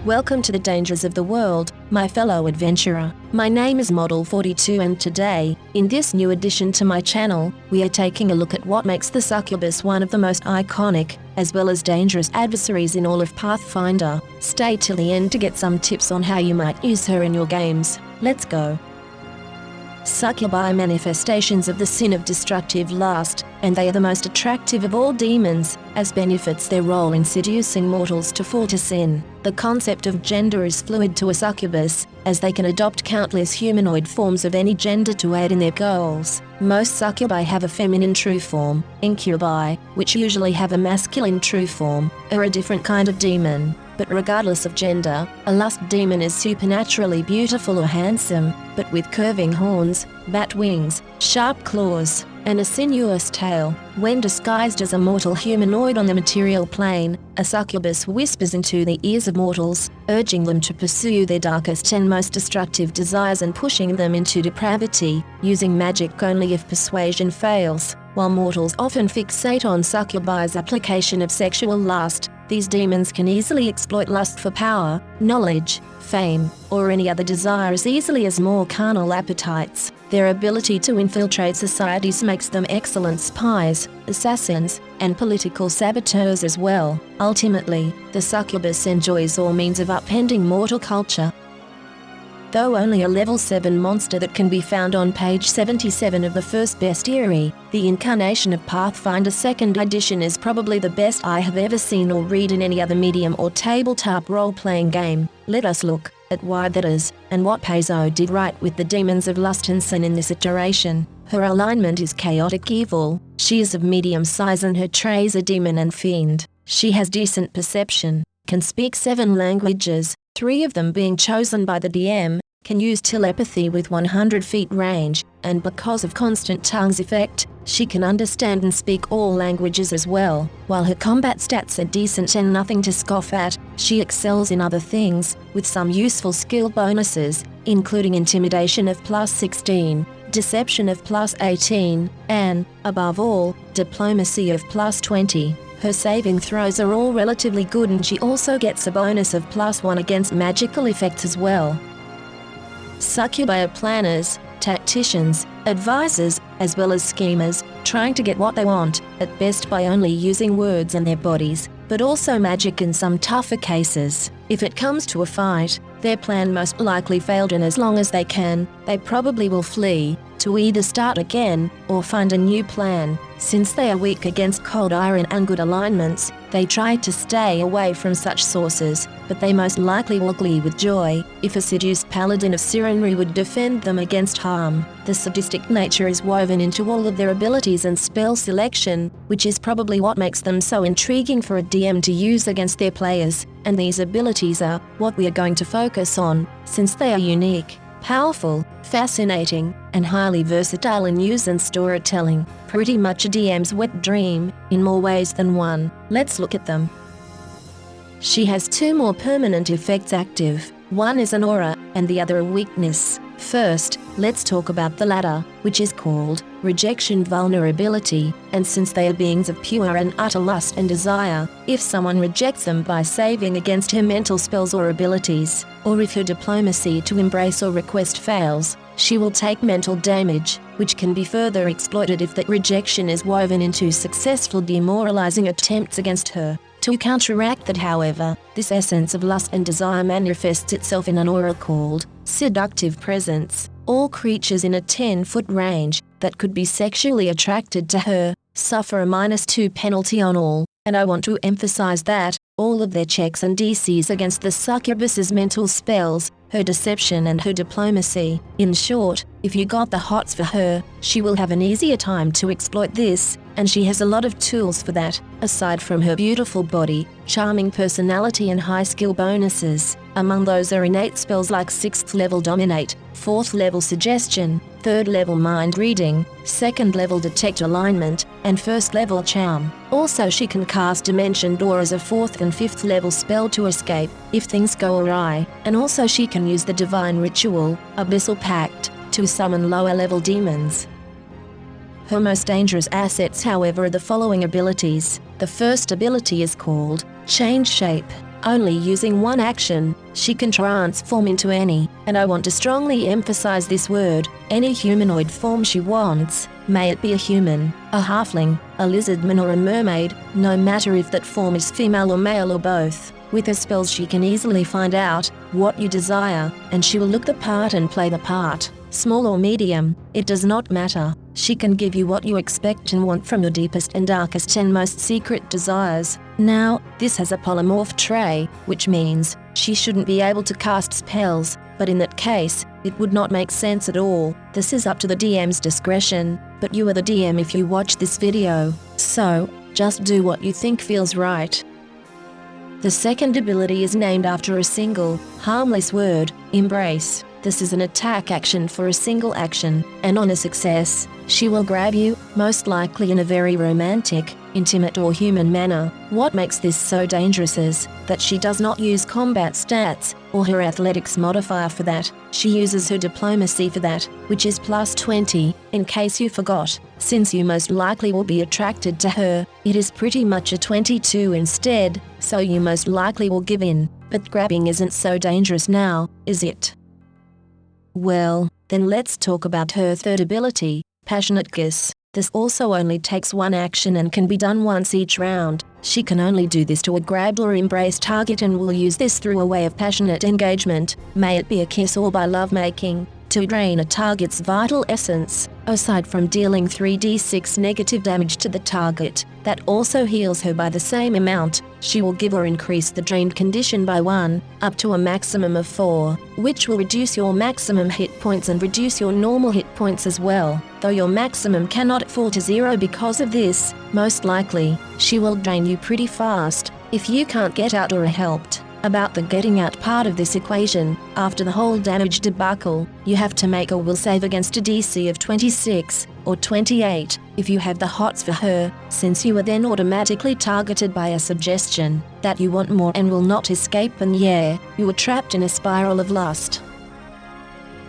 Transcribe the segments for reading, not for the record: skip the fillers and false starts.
Welcome to the dangers of the world, my fellow adventurer. My name is Model42 and today, in this new addition to my channel, we are taking a look at what makes the Succubus one of the most iconic, as well as dangerous adversaries in all of Pathfinder. Stay till the end to get some tips on how you might use her in your games. Let's go. Succubi are manifestations of the sin of destructive lust, and they are the most attractive of all demons, as benefits their role in seducing mortals to fall to sin. The concept of gender is fluid to a succubus, as they can adopt countless humanoid forms of any gender to aid in their goals. Most succubi have a feminine true form. Incubi, which usually have a masculine true form, are a different kind of demon. But regardless of gender, a lust demon is supernaturally beautiful or handsome, but with curving horns, bat wings, sharp claws, and a sinuous tail. When disguised as a mortal humanoid on the material plane, a succubus whispers into the ears of mortals, urging them to pursue their darkest and most destructive desires and pushing them into depravity, using magic only if persuasion fails. While mortals often fixate on succubi's application of sexual lust, these demons can easily exploit lust for power, knowledge, fame, or any other desire as easily as more carnal appetites. Their ability to infiltrate societies makes them excellent spies, assassins, and political saboteurs as well. Ultimately, the succubus enjoys all means of upending mortal culture. Though only a level 7 monster that can be found on page 77 of the first bestiary, the incarnation of Pathfinder 2nd edition is probably the best I have ever seen or read in any other medium or tabletop role-playing game. Let us look at why that is, and what Paizo did right with the demons of lust and sin in this iteration. Her alignment is chaotic evil, she is of medium size and her traits are demon and fiend. She has decent perception, can speak 7 languages, 3 of them being chosen by the DM, can use telepathy with 100 feet range, and because of constant tongues effect, she can understand and speak all languages as well. While her combat stats are decent and nothing to scoff at, she excels in other things, with some useful skill bonuses, including intimidation of +16, deception of +18, and, above all, diplomacy of +20. Her saving throws are all relatively good and she also gets a bonus of +1 against magical effects as well. Succubi are planners, tacticians, advisors, as well as schemers, trying to get what they want, at best by only using words and their bodies, but also magic in some tougher cases. If it comes to a fight, their plan most likely failed and as long as they can, they probably will flee, to either start again, or find a new plan. Since they are weak against cold iron and good alignments, they try to stay away from such sources, but they most likely will glee with joy if a seduced paladin of Sirenry would defend them against harm. The sadistic nature is woven into all of their abilities and spell selection, which is probably what makes them so intriguing for a DM to use against their players, and these abilities are what we are going to focus on, since they are unique, powerful, fascinating, and highly versatile in use and storytelling. Pretty much a DM's wet dream, in more ways than one. Let's look at them. She has 2 more permanent effects active. One is an aura, and the other a weakness. First, let's talk about the latter, which is called rejection vulnerability, and since they are beings of pure and utter lust and desire, if someone rejects them by saving against her mental spells or abilities, or if her diplomacy to embrace or request fails, she will take mental damage, which can be further exploited if that rejection is woven into successful demoralizing attempts against her. To counteract that, however, this essence of lust and desire manifests itself in an aura called seductive presence. All creatures in a 10-foot range that could be sexually attracted to her suffer a -2 penalty on all, and I want to emphasize that all of their checks and DCs against the succubus's mental spells, her deception and her diplomacy. In short, if you got the hots for her, she will have an easier time to exploit this, and she has a lot of tools for that, aside from her beautiful body, charming personality and high skill bonuses. Among those are innate spells like 6th level Dominate, 4th level Suggestion, 3rd level Mind Reading, 2nd level Detect Alignment, and 1st level Charm. Also she can cast Dimension Door as a 4th and 5th level spell to escape, if things go awry, and also she can use the Divine Ritual, Abyssal Pact, to summon lower level demons. Her most dangerous assets, however, are the following abilities. The first ability is called Change Shape. Only using one action, she can transform into any, and I want to strongly emphasize this word, any humanoid form she wants, may it be a human, a halfling, a lizardman or a mermaid, no matter if that form is female or male or both. With her spells she can easily find out what you desire, and she will look the part and play the part. Small or medium, it does not matter. She can give you what you expect and want from your deepest and darkest and most secret desires. Now, this has a polymorph trait, which means she shouldn't be able to cast spells, but in that case, it would not make sense at all. This is up to the DM's discretion, but you are the DM if you watch this video. So, just do what you think feels right. The second ability is named after a single, harmless word, embrace. This is an attack action for a single action, and on a success, she will grab you, most likely in a very romantic, intimate or human manner. What makes this so dangerous is that she does not use combat stats, or her athletics modifier for that. She uses her diplomacy for that, which is plus 20, in case you forgot. Since you most likely will be attracted to her, it is pretty much a 22 instead, so you most likely will give in. But grabbing isn't so dangerous now, is it? Well, then let's talk about her third ability, Passionate Kiss. This also only takes one action and can be done once each round. She can only do this to a grabbed or embraced target and will use this through a way of passionate engagement, may it be a kiss or by lovemaking, to drain a target's vital essence. Aside from dealing 3d6 negative damage to the target, that also heals her by the same amount. She will give or increase the drained condition by 1, up to a maximum of 4, which will reduce your maximum hit points and reduce your normal hit points as well. Though your maximum cannot fall to 0 because of this, most likely, she will drain you pretty fast, if you can't get out or are helped. About the getting out part of this equation, after the whole damage debacle, you have to make a will save against a DC of 26, or 28, if you have the hots for her, since you are then automatically targeted by a suggestion that you want more and will not escape, and yeah, you are trapped in a spiral of lust.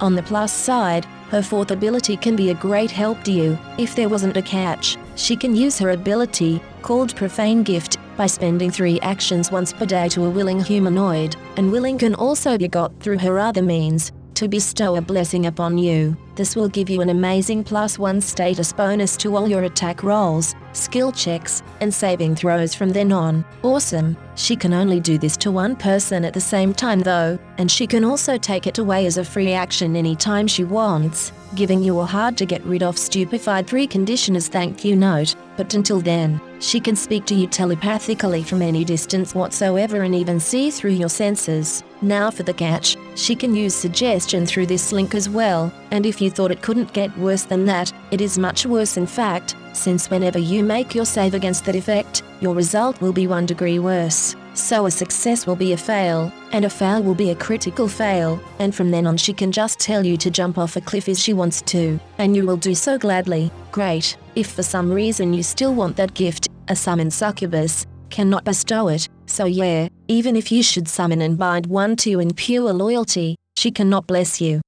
On the plus side, her fourth ability can be a great help to you. If there wasn't a catch, she can use her ability, called Profane Gift, by spending 3 actions once per day to a willing humanoid, and willing can also be got through her other means, to bestow a blessing upon you. This will give you an amazing +1 status bonus to all your attack rolls, skill checks, and saving throws from then on. Awesome! She can only do this to one person at the same time though, and she can also take it away as a free action anytime she wants, giving you a hard to get rid of stupefied precondition as thank you note. But until then, she can speak to you telepathically from any distance whatsoever and even see through your senses. Now for the catch, she can use suggestion through this link as well, and if you thought it couldn't get worse than that, it is much worse in fact, since whenever you make your save against that effect, your result will be 1 degree worse. So a success will be a fail, and a fail will be a critical fail, and from then on she can just tell you to jump off a cliff if she wants to, and you will do so gladly. Great. If for some reason you still want that gift, a summoned succubus cannot bestow it, so yeah, even if you should summon and bind one to you in pure loyalty, she cannot bless you.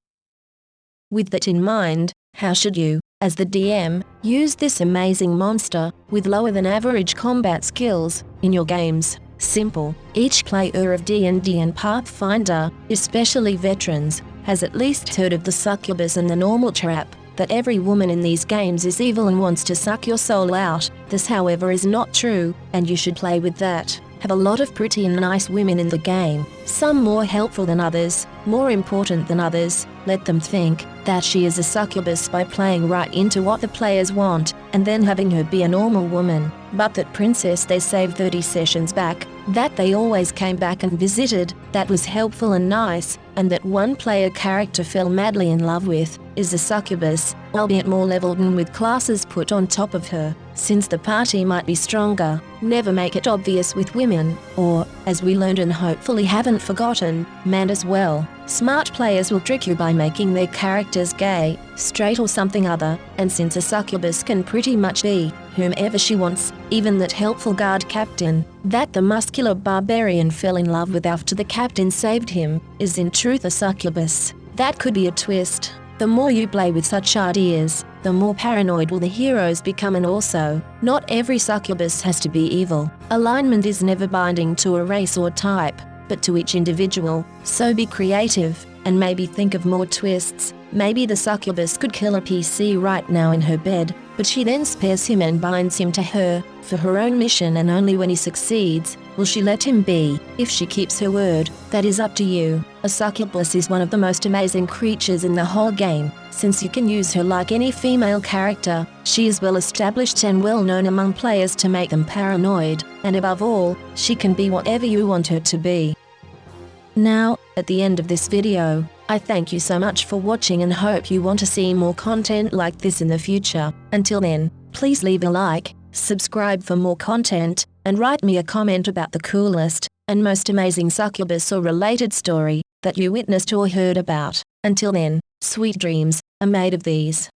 With that in mind, how should you, as the DM, use this amazing monster, with lower than average combat skills, in your games? Simple. Each player of D&D and Pathfinder, especially veterans, has at least heard of the succubus and the normal trap, that every woman in these games is evil and wants to suck your soul out. This however is not true, and you should play with that. Have a lot of pretty and nice women in the game, some more helpful than others, more important than others. Let them think that she is a succubus by playing right into what the players want, and then having her be a normal woman. But that princess they saved 30 sessions back, that they always came back and visited, that was helpful and nice, and that one player character fell madly in love with, is a succubus, albeit more leveled and with classes put on top of her. Since the party might be stronger, never make it obvious with women, or, as we learned and hopefully haven't forgotten, men as well. Smart players will trick you by making their characters gay, straight or something other, and since a succubus can pretty much be whomever she wants, even that helpful guard captain, that the muscular barbarian fell in love with after the captain saved him, is in truth a succubus. That could be a twist. The more you play with such ideas, the more paranoid will the heroes become. And also, not every succubus has to be evil. Alignment is never binding to a race or type, but to each individual, so be creative, and maybe think of more twists. Maybe the succubus could kill a PC right now in her bed, but she then spares him and binds him to her, for her own mission, and only when he succeeds, will she let him be. If she keeps her word, that is up to you. A succubus is one of the most amazing creatures in the whole game, since you can use her like any female character. She is well established and well known among players to make them paranoid, and above all, she can be whatever you want her to be. Now, at the end of this video, I thank you so much for watching and hope you want to see more content like this in the future. Until then, please leave a like, subscribe for more content, and write me a comment about the coolest and most amazing succubus or related story that you witnessed or heard about. Until then, sweet dreams are made of these.